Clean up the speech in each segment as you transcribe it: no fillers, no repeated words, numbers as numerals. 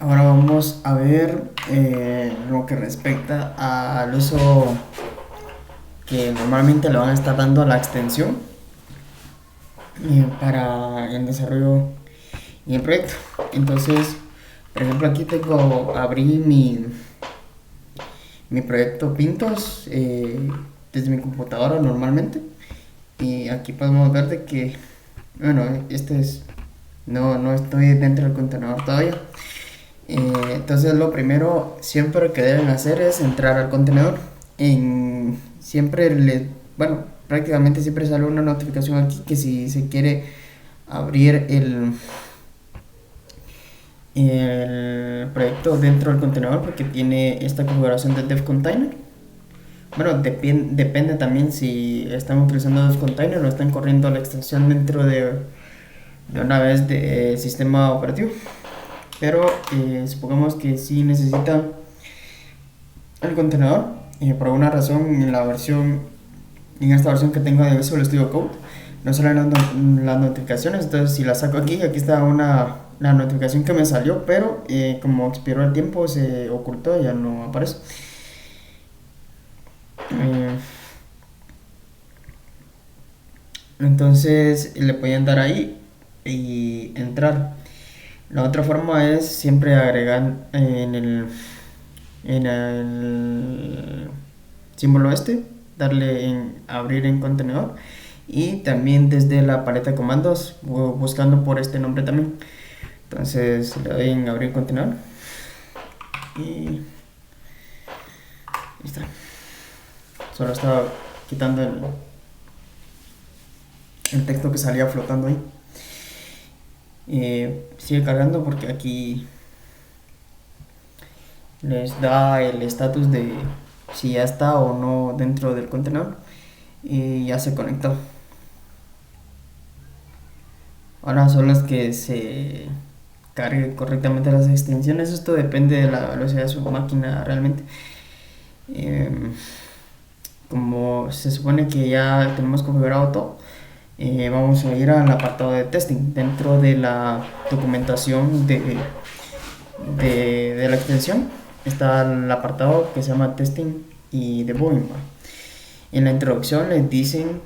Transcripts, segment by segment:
Ahora vamos a ver lo que respecta al uso que normalmente le van a estar dando a la extensión para el desarrollo y el proyecto. Entonces, por ejemplo, aquí abrí mi proyecto Pintos desde mi computadora normalmente. Y aquí podemos ver de que, bueno, no estoy dentro del contenedor todavía. Entonces lo primero siempre que deben hacer es entrar al contenedor. Bueno, prácticamente siempre sale una notificación aquí que si se quiere abrir el proyecto dentro del contenedor porque tiene esta configuración de dev container. Bueno, depende también si están utilizando dos containers o están corriendo la extensión dentro de una vez de sistema operativo. Pero supongamos que si necesita el contenedor, por alguna razón en esta versión que tengo de Visual Studio Code, no salen las notificaciones. Entonces si la saco aquí está la notificación que me salió, pero como expiró el tiempo se ocultó y ya no aparece. Eh, entonces le pueden dar ahí y entrar. La otra forma es siempre agregar en el símbolo darle en abrir en contenedor y también desde la paleta de comandos buscando por este nombre también. Entonces le doy en abrir contenedor y ahí está. Solo estaba quitando el texto que salía flotando ahí. Sigue cargando porque aquí les da el estatus de si ya está o no dentro del contenedor y ya se conectó. Ahora son las que se cargue correctamente las extensiones. Esto depende de la velocidad de su máquina realmente. Como se supone que ya tenemos configurado todo, vamos a ir al apartado de testing dentro de la documentación de la extensión. Está el apartado que se llama testing y debugging. En la introducción les dicen,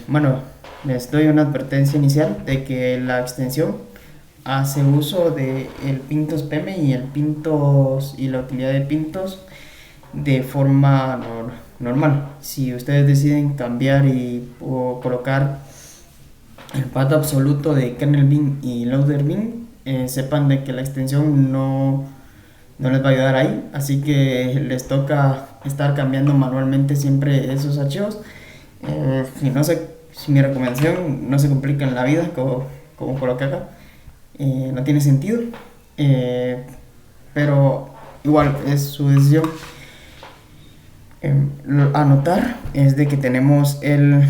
bueno, les doy una advertencia inicial de que la extensión hace uso de el Pintos PM y el Pintos y la utilidad de Pintos de forma normal. Si ustedes deciden cambiar o colocar el path absoluto de kernel bin y loader bin, sepan de que la extensión no les va a ayudar ahí, así que les toca estar cambiando manualmente siempre esos archivos. Si mi recomendación no se complica en la vida como coloqué acá, no tiene sentido, pero igual es su decisión. Anotar es de que tenemos el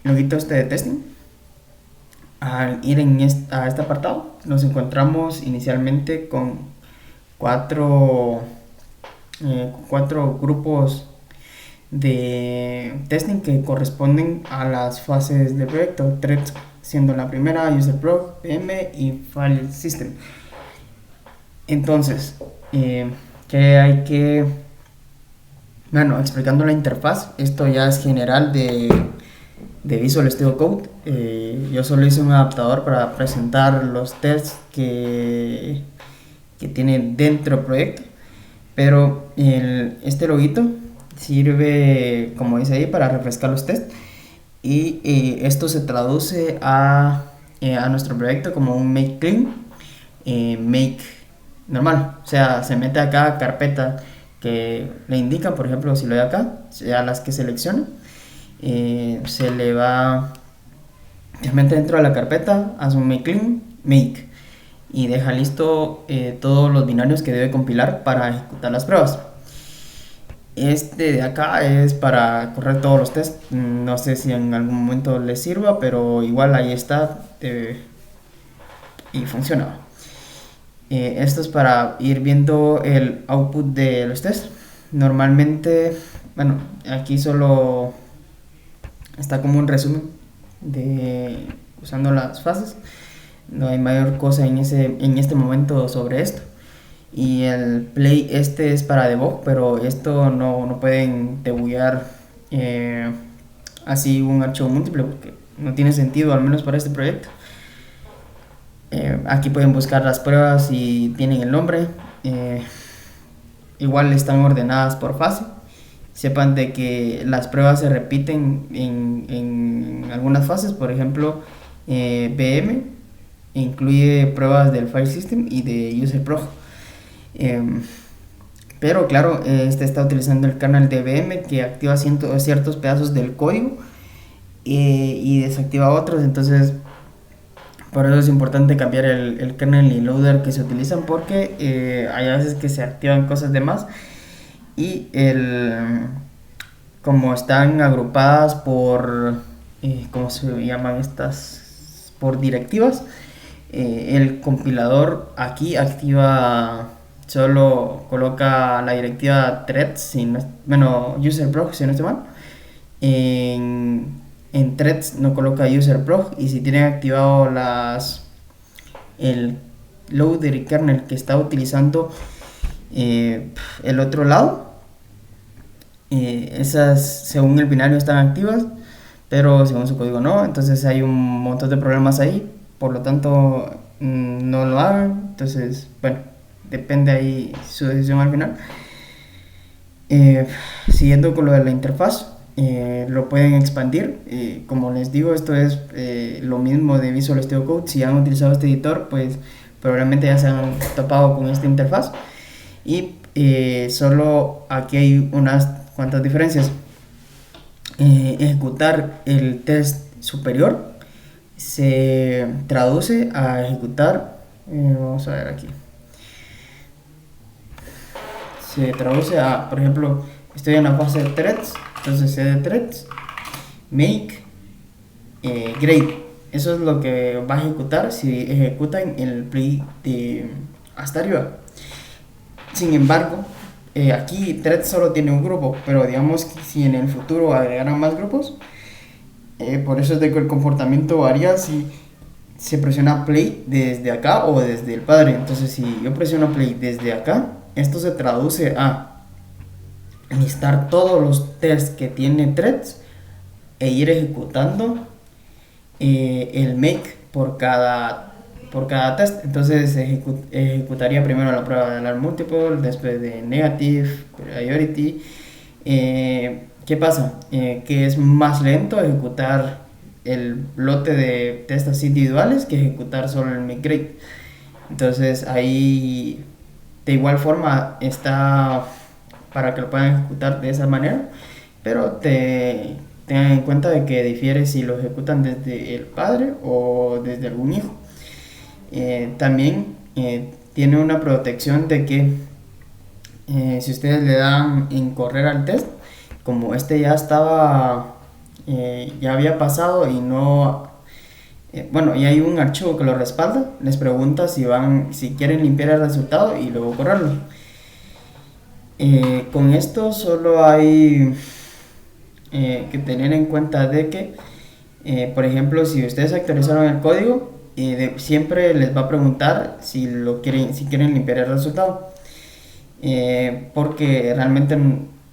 loguito de testing. Al ir a este apartado nos encontramos inicialmente con cuatro grupos de testing que corresponden a las fases del proyecto. Threads siendo la primera, user prog, PM y file system. Entonces, ¿qué hay que...? Bueno, explicando la interfaz, esto ya es general de Visual Studio Code. Yo solo hice un adaptador para presentar los tests que tiene dentro del proyecto, pero este loguito sirve, como dice ahí, para refrescar los tests y esto se traduce a nuestro proyecto como un make clean, make normal, o sea, se mete a cada carpeta que le indican. Por ejemplo, si lo doy acá, a las que selecciona, se le va, se mete dentro de la carpeta, hace un make clean, make, y deja listo todos los binarios que debe compilar para ejecutar las pruebas. Este de acá es para correr todos los tests. No sé si en algún momento les sirva, pero igual ahí está y funciona. Esto es para ir viendo el output de los tests. Normalmente, bueno, aquí solo está como un resumen usando las fases. No hay mayor cosa en este momento sobre esto. y el play este es para debug, pero esto no pueden debuggar así un archivo múltiple porque no tiene sentido, al menos para este proyecto. Aquí pueden buscar las pruebas y tienen el nombre. Igual están ordenadas por fase. Sepan de que las pruebas se repiten en algunas fases. Por ejemplo, VM incluye pruebas del file system y de userproj. Pero claro, este está utilizando el kernel de VM que activa ciertos pedazos del código y desactiva otros. Entonces, por eso es importante cambiar el kernel y loader que se utilizan porque hay a veces que se activan cosas de más y como están agrupadas por, ¿cómo se llaman estas? Por directivas, el compilador aquí activa, solo coloca la directiva threads, bueno, userproj si no estoy mal, en threads no coloca userproj, y si tienen activado el loader y kernel que está utilizando el otro lado, esas según el binario están activas, pero según su código no. Entonces hay un montón de problemas ahí, por lo tanto no lo hagan. Entonces, bueno, depende ahí su decisión al final. Siguiendo con lo de la interfaz, lo pueden expandir. Como les digo, esto es lo mismo de Visual Studio Code. Si han utilizado este editor, pues probablemente ya se han topado con esta interfaz. Y solo aquí hay unas cuantas diferencias. Ejecutar el test superior se traduce a ejecutar, vamos a ver aquí, se traduce a, por ejemplo, estoy en la fase de threads, entonces cd threads make grade. Eso es lo que va a ejecutar si ejecutan el play de hasta arriba. Sin embargo, aquí threads solo tiene un grupo, pero digamos que si en el futuro agregaran más grupos, por eso es de que el comportamiento varía si se presiona play desde acá o desde el padre. Entonces, si yo presiono play desde acá, esto se traduce a listar todos los tests que tiene threads e ir ejecutando el make por cada test. Entonces ejecutaría primero la prueba de alarm multiple, después de negative, priority. ¿Qué pasa? Que es más lento ejecutar el lote de test así individuales que ejecutar solo el make grade. Entonces ahí de igual forma está para que lo puedan ejecutar de esa manera, pero tengan en cuenta de que difiere si lo ejecutan desde el padre o desde algún hijo. También tiene una protección de que si ustedes le dan en correr al test, como este ya estaba, ya había pasado y no, bueno, y hay un archivo que lo respalda, les pregunta si quieren limpiar el resultado y luego correrlo. Con esto solo hay que tener en cuenta de que, por ejemplo, si ustedes actualizaron el código, siempre les va a preguntar si quieren limpiar el resultado, porque realmente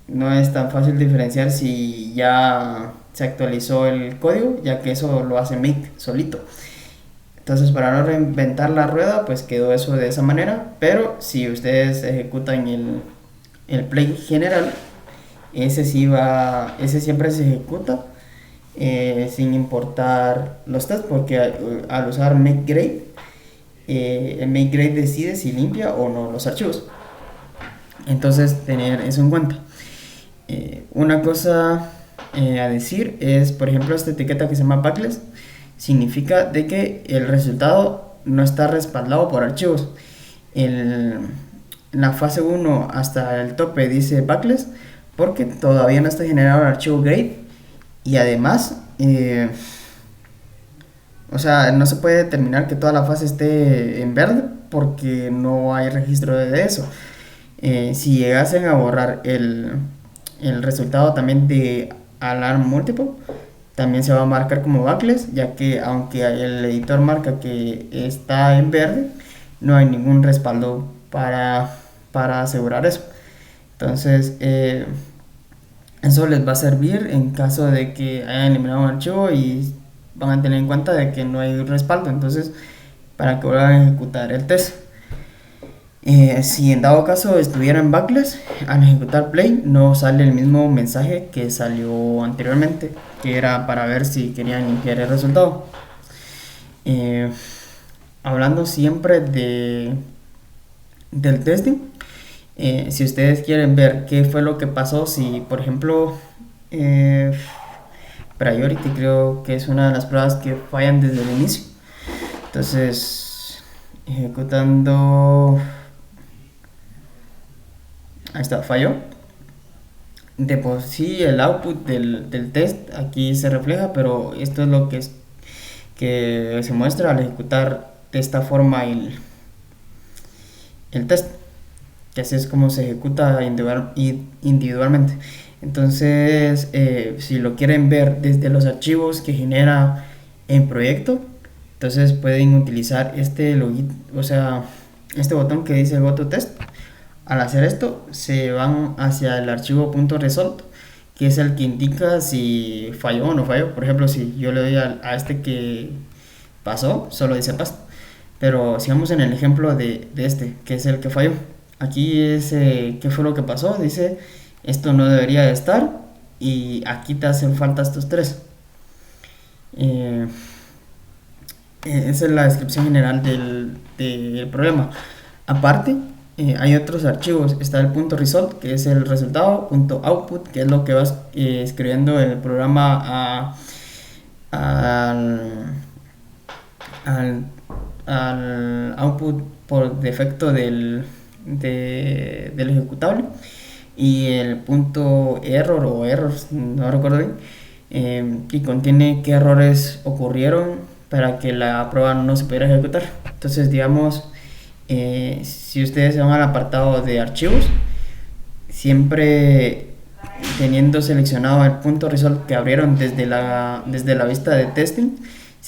no es tan fácil diferenciar si ya se actualizó el código, ya que eso lo hace make solito. Entonces, para no reinventar la rueda, pues quedó eso de esa manera. Pero si ustedes ejecutan el play general, ese siempre se ejecuta sin importar los tests, porque al usar make grade, el make grade decide si limpia o no los archivos. Entonces, tener eso en cuenta. Una cosa a decir es, por ejemplo, esta etiqueta que se llama backless significa de que el resultado no está respaldado por archivos. En la fase 1 hasta el tope dice backless porque todavía no está generado el archivo grade, y además o sea, no se puede determinar que toda la fase esté en verde porque no hay registro de eso. Si llegasen a borrar el resultado también de alarm multiple, también se va a marcar como backless, ya que aunque el editor marca que está en verde, no hay ningún respaldo para, para asegurar eso. Entonces, eso les va a servir en caso de que hayan eliminado un archivo y van a tener en cuenta de que no hay respaldo, entonces para que vuelvan a ejecutar el test. Si en dado caso estuviera en backless, al ejecutar play no sale el mismo mensaje que salió anteriormente, que era para ver si querían limpiar el resultado. Hablando siempre del testing, si ustedes quieren ver qué fue lo que pasó, si por ejemplo Priority creo que es una de las pruebas que fallan desde el inicio, entonces ejecutando, ahí está, falló. De por sí el output del test aquí se refleja, pero esto es lo que se muestra al ejecutar de esta forma el test, que así es como se ejecuta individualmente. Entonces, si lo quieren ver desde los archivos que genera en proyecto, entonces pueden utilizar este login, o sea, este botón que dice Go to Test. Al hacer esto, se van hacia el archivo .result, que es el que indica si falló o no falló. Por ejemplo, si yo le doy a este que pasó, solo dice pass. Pero sigamos en el ejemplo de este, que es el que falló. Aquí es qué fue lo que pasó. Dice, esto no debería de estar. Y aquí te hacen falta estos tres. Esa es la descripción general del problema. Aparte, hay otros archivos. Está el .result, que es el resultado. .output, que es lo que vas escribiendo el programa al output por defecto del ejecutable, y el punto error o errors, no recuerdo bien, que contiene qué errores ocurrieron para que la prueba no se pudiera ejecutar. Entonces, digamos, si ustedes se van al apartado de archivos, siempre teniendo seleccionado el punto result que abrieron desde la vista de testing,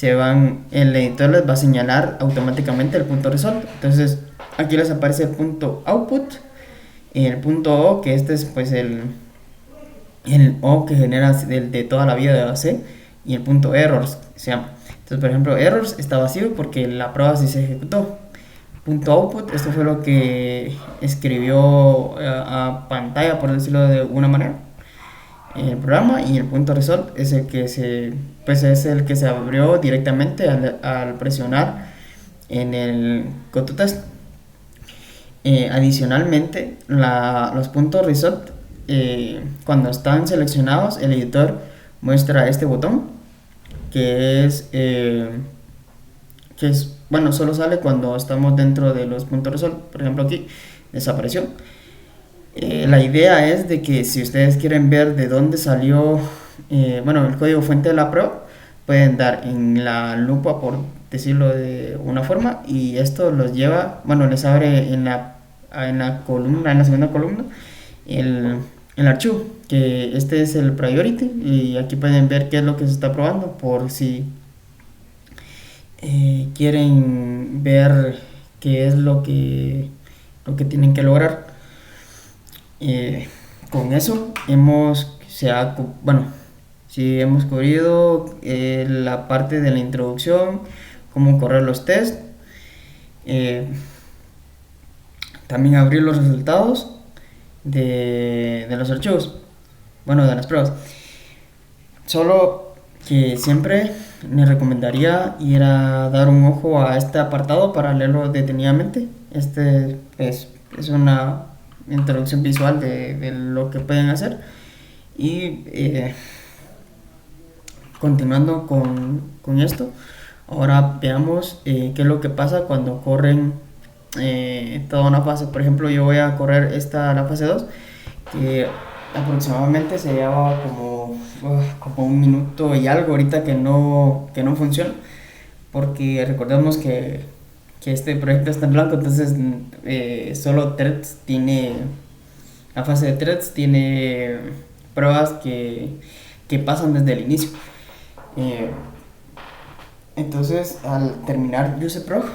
el editor les va a señalar automáticamente el punto result. Entonces aquí les aparece el punto output y el punto O, que este es pues el O que genera de toda la vida de base, y el punto errors se llama. Entonces, por ejemplo, errors está vacío porque la prueba sí se ejecutó. Punto output, esto fue lo que escribió a pantalla, por decirlo de alguna manera, el programa, y el punto result es el que se abrió directamente al presionar en el Go to Test. Adicionalmente, los puntos result, cuando están seleccionados, el editor muestra este botón que es bueno, solo sale cuando estamos dentro de los puntos result. Por ejemplo, aquí desapareció. La idea es de que si ustedes quieren ver de dónde salió el código fuente de la prueba, pueden dar en la lupa, por decirlo de una forma, y esto los lleva, les abre en la columna, en la segunda columna, el archivo, que este es el priority, y aquí pueden ver qué es lo que se está probando, por si quieren ver qué es lo que tienen que lograr. Con eso sí hemos cubrido la parte de la introducción, cómo correr los tests, también abrir los resultados de los archivos, de las pruebas. Solo que siempre me recomendaría ir a dar un ojo a este apartado para leerlo detenidamente. Este es una introducción visual de lo que pueden hacer. Y continuando con esto, ahora veamos qué es lo que pasa cuando corren toda una fase. Por ejemplo, yo voy a correr la fase 2, que aproximadamente se lleva como un minuto y algo ahorita que no funciona, porque recordemos que este proyecto está en blanco. Entonces solo threads tiene, la fase de threads tiene pruebas que pasan desde el inicio. Entonces, al terminar useprog,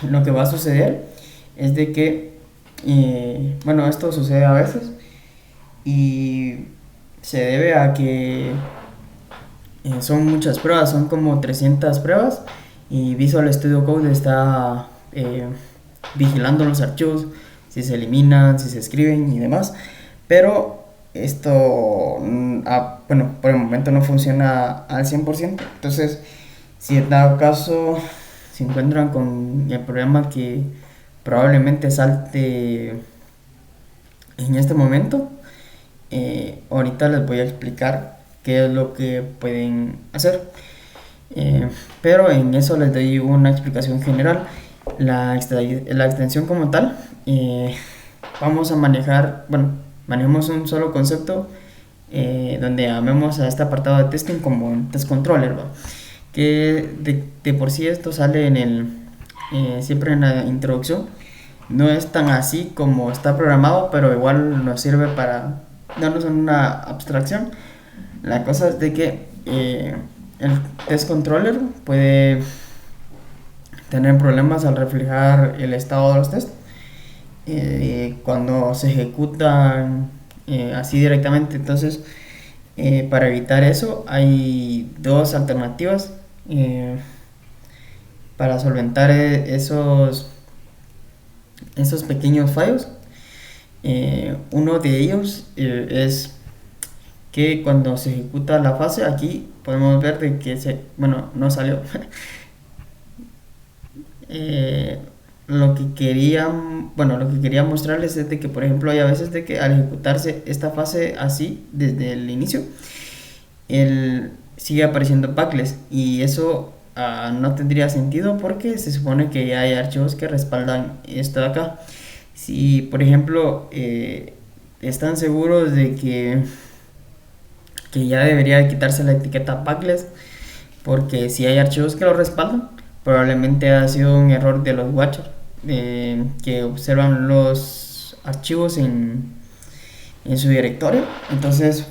lo que va a suceder es de que, bueno, esto sucede a veces y se debe a que son muchas pruebas, son como 300 pruebas y Visual Studio Code está vigilando los archivos, si se eliminan, si se escriben y demás. Pero esto, bueno, por el momento no funciona al 100%. Entonces, si en dado caso se encuentran con el problema que probablemente salte en este momento, ahorita les voy a explicar qué es lo que pueden hacer. Pero en eso les doy una explicación general. La extensión como tal, vamos a manejar, bueno, manejemos un solo concepto donde llamemos a este apartado de testing como un test controller, ¿va? Que de por sí esto sale en siempre en la introducción. No es tan así como está programado, pero igual nos sirve para darnos una abstracción. La cosa es de que el test controller puede tener problemas al reflejar el estado de los tests. Cuando se ejecutan así directamente. Entonces, para evitar eso, hay dos alternativas para solventar esos pequeños fallos. Uno de ellos es que cuando se ejecuta la fase, aquí podemos ver de que bueno, no salió. Lo que quería mostrarles es de que, por ejemplo, hay a veces de que al ejecutarse esta fase así desde el inicio, sigue apareciendo backless y eso no tendría sentido porque se supone que ya hay archivos que respaldan esto de acá. Si, por ejemplo, están seguros de que ya debería quitarse la etiqueta backless, porque si hay archivos que lo respaldan, probablemente ha sido un error de los watchers que observan los archivos en su directorio. Entonces,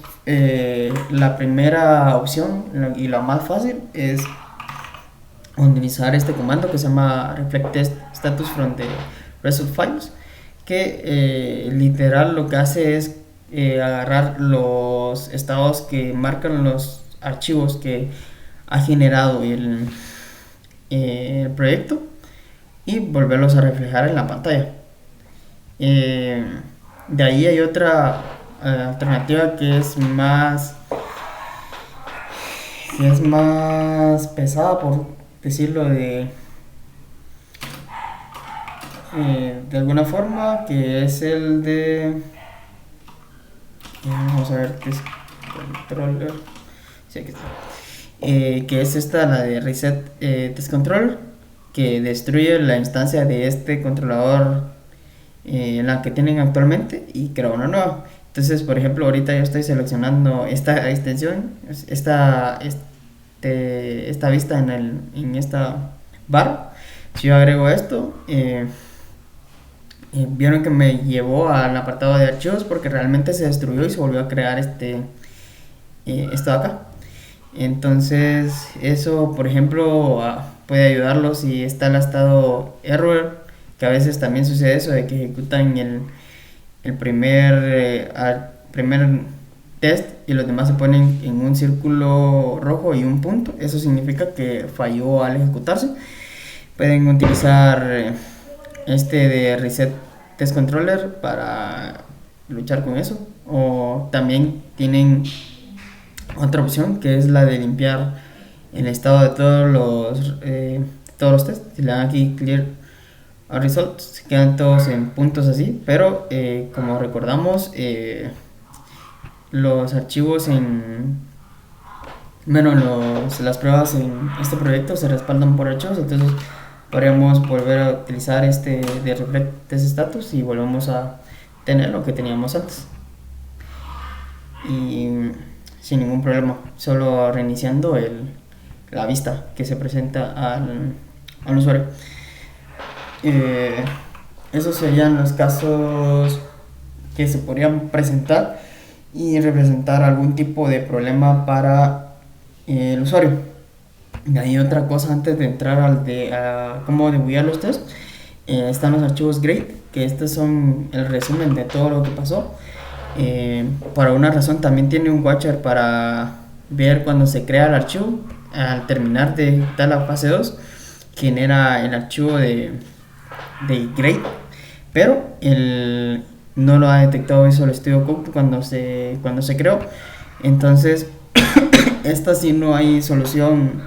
la primera opción y la más fácil es utilizar este comando que se llama reflect test status from the result files, que literal lo que hace es agarrar los estados que marcan los archivos que ha generado el proyecto y volverlos a reflejar en la pantalla. De ahí hay otra alternativa que es más pesada, por decirlo de alguna forma, que es el de vamos a ver qué es controller. Sí, aquí está. Que es esta, la de reset test controller, que destruye la instancia de este controlador la que tienen actualmente y crea una nueva. Entonces, por ejemplo, ahorita yo estoy seleccionando esta extensión, esta vista en esta barra. Si yo agrego esto, vieron que me llevó al apartado de archivos porque realmente se destruyó y se volvió a crear esto de acá. Entonces, eso, por ejemplo, puede ayudarlo si está el estado error, que a veces también sucede eso de que ejecutan el primer test y los demás se ponen en un círculo rojo y un punto. Eso significa que falló al ejecutarse. Pueden utilizar este de reset test controller para luchar con eso, o también tienen otra opción que es la de limpiar el estado de todos los tests. Si le dan aquí clear all results, se quedan todos en puntos así, pero como recordamos, los archivos las pruebas en este proyecto se respaldan por archivos. Entonces podríamos volver a utilizar este de reflect test status y volvemos a tener lo que teníamos antes y sin ningún problema, solo reiniciando la vista que se presenta al usuario. Esos serían los casos que se podrían presentar y representar algún tipo de problema para el usuario. Hay otra cosa antes de entrar a cómo debuguear los tests. están los archivos grade, que estos son el resumen de todo lo que pasó. Por alguna razón también tiene un watcher para ver cuando se crea el archivo. Al terminar de ejecutar la fase 2 genera el archivo de grade, pero no lo ha detectado Visual Studio Code cuando se creó. Entonces esta sí no hay solución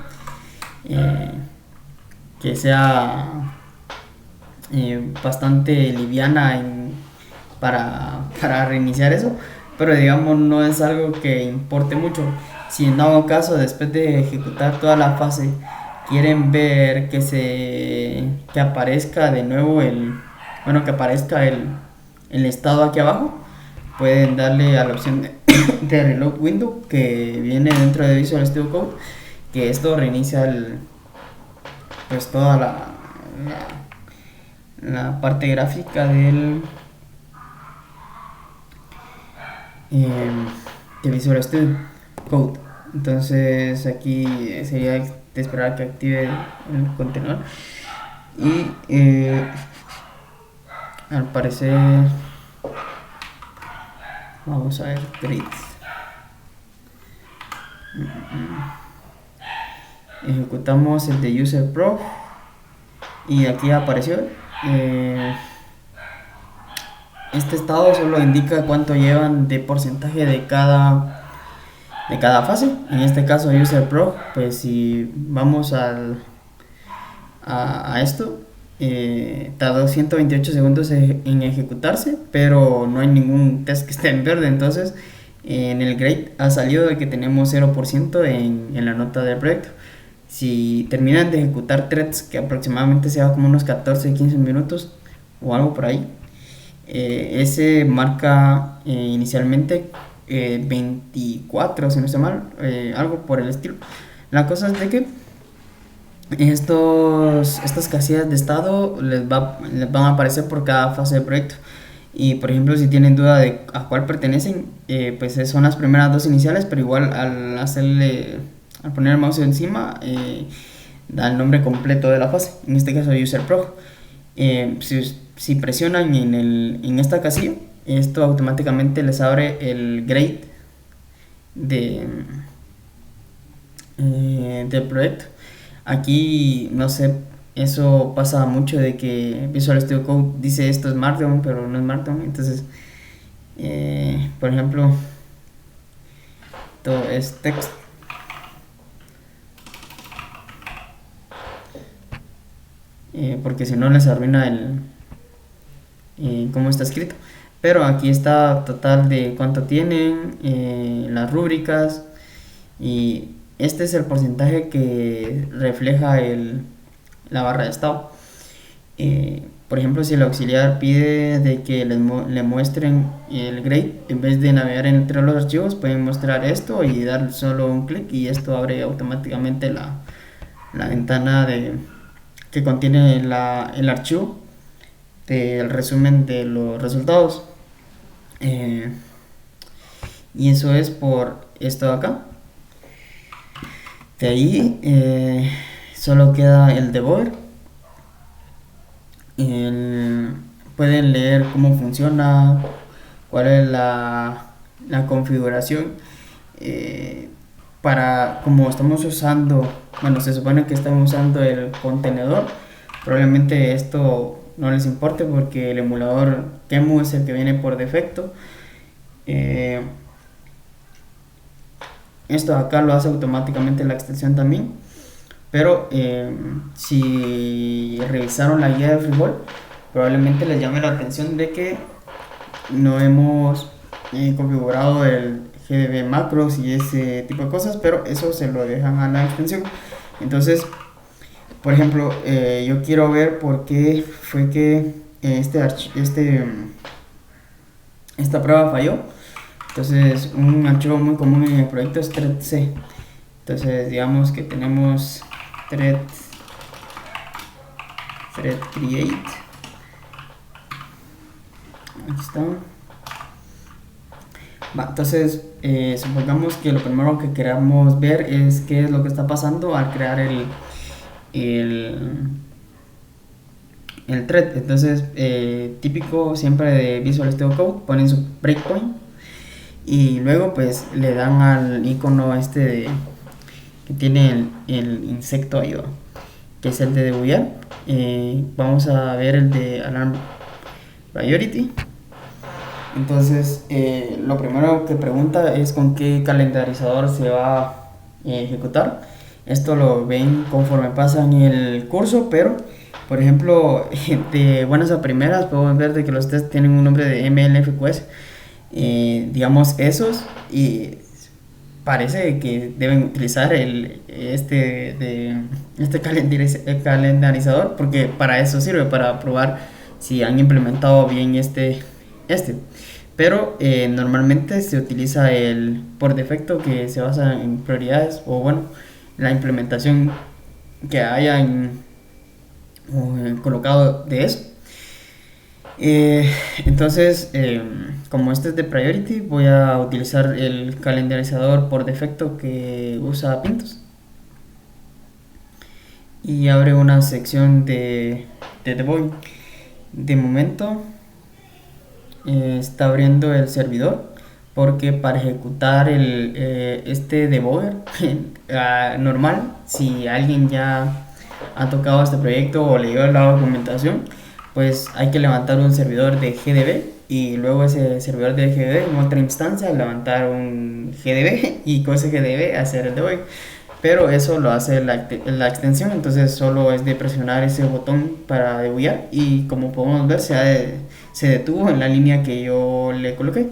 que sea bastante liviana para reiniciar eso, pero digamos no es algo que importe mucho. Si en dado caso después de ejecutar toda la fase quieren ver que aparezca de nuevo que aparezca el estado aquí abajo, pueden darle a la opción de reload window que viene dentro de Visual Studio Code, que esto reinicia pues toda la parte gráfica de Visual Studio Code. Entonces aquí sería de esperar que active el contenedor y al parecer vamos a ver grids. Ejecutamos el de user prof y aquí apareció. Este estado solo indica cuánto llevan de porcentaje de cada fase. En este caso user prof, pues si vamos a esto, tardó 128 segundos en ejecutarse, pero no hay ningún test que esté en verde. Entonces en el grade ha salido de que tenemos 0% en la nota del proyecto. Si terminan de ejecutar threads, que aproximadamente se va como unos 14-15 minutos o algo por ahí, ese marca inicialmente 24, si no estoy mal, algo por el estilo. La cosa es de que estas casillas de estado les van a aparecer por cada fase del proyecto. Y por ejemplo, si tienen duda de a cuál pertenecen, pues son las primeras dos iniciales, pero igual al poner el mouse encima, da el nombre completo de la fase, en este caso user prof. Si presionan en esta casilla, esto automáticamente les abre el grade del proyecto. Aquí no sé, eso pasa mucho de que Visual Studio Code dice esto es Markdown, pero no es Markdown. Entonces por ejemplo, todo es text, porque si no les arruina cómo está escrito. Pero aquí está total de cuánto tienen, las rúbricas, y este es el porcentaje que refleja la barra de estado. Por ejemplo, si el auxiliar pide de que le muestren el grade, en vez de navegar entre los archivos, pueden mostrar esto y dar solo un clic y esto abre automáticamente la ventana que contiene el archivo del resumen de los resultados. Y eso es por esto de acá. De ahí solo queda el debugger. Pueden leer cómo funciona, cuál es la configuración. Como estamos usando, se supone que estamos usando el contenedor, probablemente esto no les importe porque el emulador QEMU es el que viene por defecto. Esto acá lo hace automáticamente la extensión también, pero si revisaron la guía de Frivol, probablemente les llame la atención de que no hemos configurado el GDB macros y ese tipo de cosas, pero eso se lo dejan a la extensión. Entonces, por ejemplo, yo quiero ver por qué fue que esta prueba falló. Entonces, un archivo muy común en el proyecto es thread-c. Entonces, digamos que tenemos thread create. Aquí está. Entonces, supongamos que lo primero que queramos ver es qué es lo que está pasando al crear el thread. Entonces, típico siempre de Visual Studio Code, ponen su breakpoint y luego pues le dan al icono este que tiene el insecto ahí, ¿va? Que es el de debugger. Vamos a ver el de Alarm Priority. Entonces, lo primero que pregunta es con qué calendarizador se va a ejecutar. Esto lo ven conforme pasan el curso, pero por ejemplo, de buenas a primeras podemos ver de que los tests tienen un nombre de MLFQS, digamos esos, y parece que deben utilizar este calendarizador, porque para eso sirve, para probar si han implementado bien este. Pero normalmente se utiliza el por defecto, que se basa en prioridades, o bueno, la implementación que hayan colocado de eso. Entonces, como este es de Priority, voy a utilizar el calendarizador por defecto que usa Pintos. Y abre una sección de debug. De momento está abriendo el servidor, porque para ejecutar este debugger normal, si alguien ya ha tocado este proyecto o leyó la documentación, pues hay que levantar un servidor de GDB y luego ese servidor de GDB en otra instancia levantar un GDB y con ese GDB hacer el debug. Pero eso lo hace la extensión, entonces solo es de presionar ese botón para debuguear y como podemos ver se detuvo en la línea que yo le coloqué.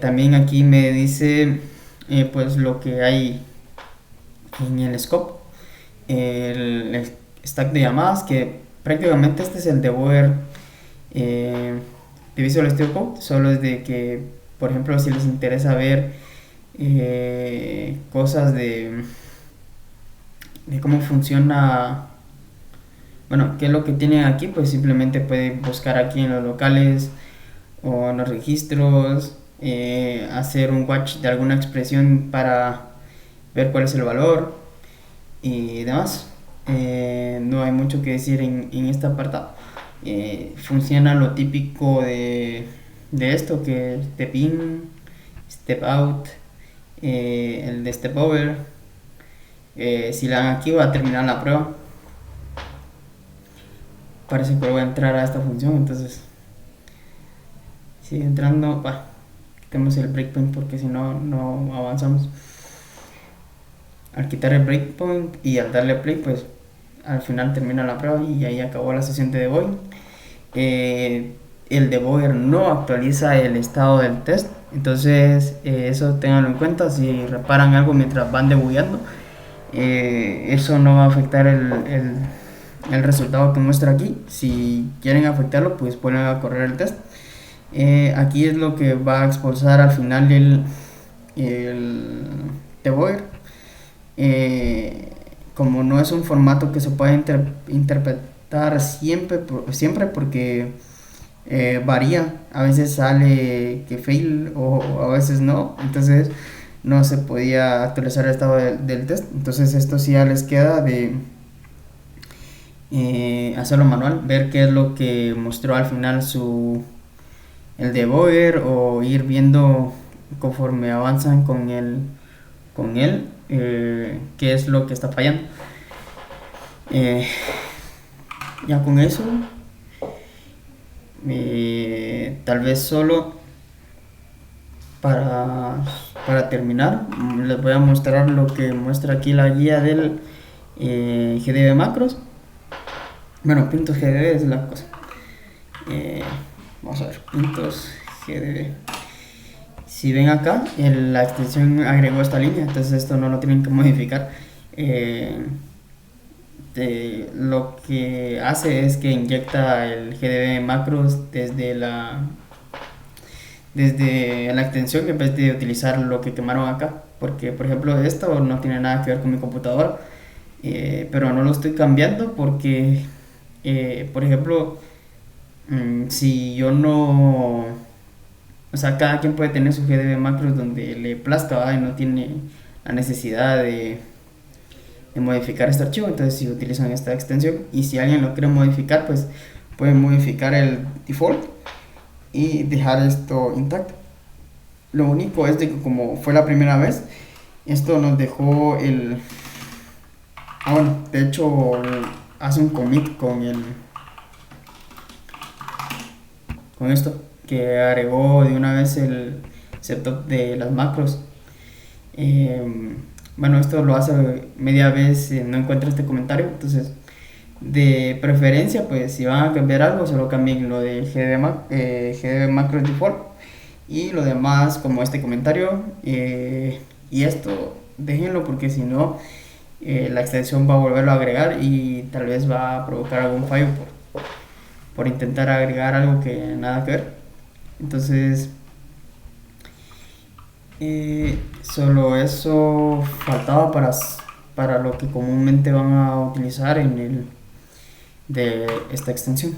También aquí me dice pues lo que hay en el scope, el stack de llamadas, que prácticamente este es el debugger de Visual Studio Code, solo es de que, por ejemplo, si les interesa ver cosas de cómo funciona, bueno, qué es lo que tienen aquí, pues simplemente pueden buscar aquí en los locales o en los registros, hacer un watch de alguna expresión para ver cuál es el valor y demás. No hay mucho que decir en esta apartado. Funciona lo típico de esto, que es step in, step out, el de step over. Si le dan aquí va a terminar la prueba. Parece que voy a entrar a esta función, entonces sigue entrando. Quitemos el breakpoint porque si no, no avanzamos. Al quitar el breakpoint y al darle play, pues al final termina la prueba y ahí acabó la sesión de debug. El debugger no actualiza el estado del test, entonces eso tenganlo en cuenta. Si reparan algo mientras van debugueando, eso no va a afectar el resultado que muestra aquí. Si quieren afectarlo, pues ponen a correr el test. Aquí es lo que va a expulsar al final el debugger. Como no es un formato que se pueda interpretar siempre porque varía, a veces sale que fail o a veces no, entonces no se podía actualizar el estado del test. Entonces esto sí ya les queda de hacerlo manual, ver qué es lo que mostró al final el debugger, o ir viendo conforme avanzan con él qué es lo que está fallando. Ya con eso, tal vez solo para terminar, les voy a mostrar lo que muestra aquí la guía del GDB macros. Bueno, Pintos GDB es la cosa. Vamos a ver, Pintos GDB. Si ven acá, la extensión agregó esta línea, entonces esto no lo tienen que modificar. Lo que hace es que inyecta el GDB macros desde la extensión, en vez de utilizar lo que quemaron acá, porque por ejemplo esto no tiene nada que ver con mi computadora, pero no lo estoy cambiando porque por ejemplo, si yo no, o sea, cada quien puede tener su GDB macros donde le plazca, ¿verdad? Y no tiene la necesidad modificar este archivo, entonces si utilizan esta extensión, y si alguien lo quiere modificar, pues pueden modificar el default y dejar esto intacto. Lo único es de que como fue la primera vez, esto nos dejó el... Ah, bueno, de hecho hace un commit con esto, que agregó de una vez el setup de las macros. Bueno, esto lo hace media vez, no encuentro este comentario, entonces de preferencia, pues si van a cambiar algo, solo cambien lo de GDB macro default y lo demás como este comentario, y esto déjenlo porque si no la extensión va a volverlo a agregar y tal vez va a provocar algún fallo por intentar agregar algo que nada que ver. Entonces solo eso faltaba para lo que comúnmente van a utilizar en el de esta extensión.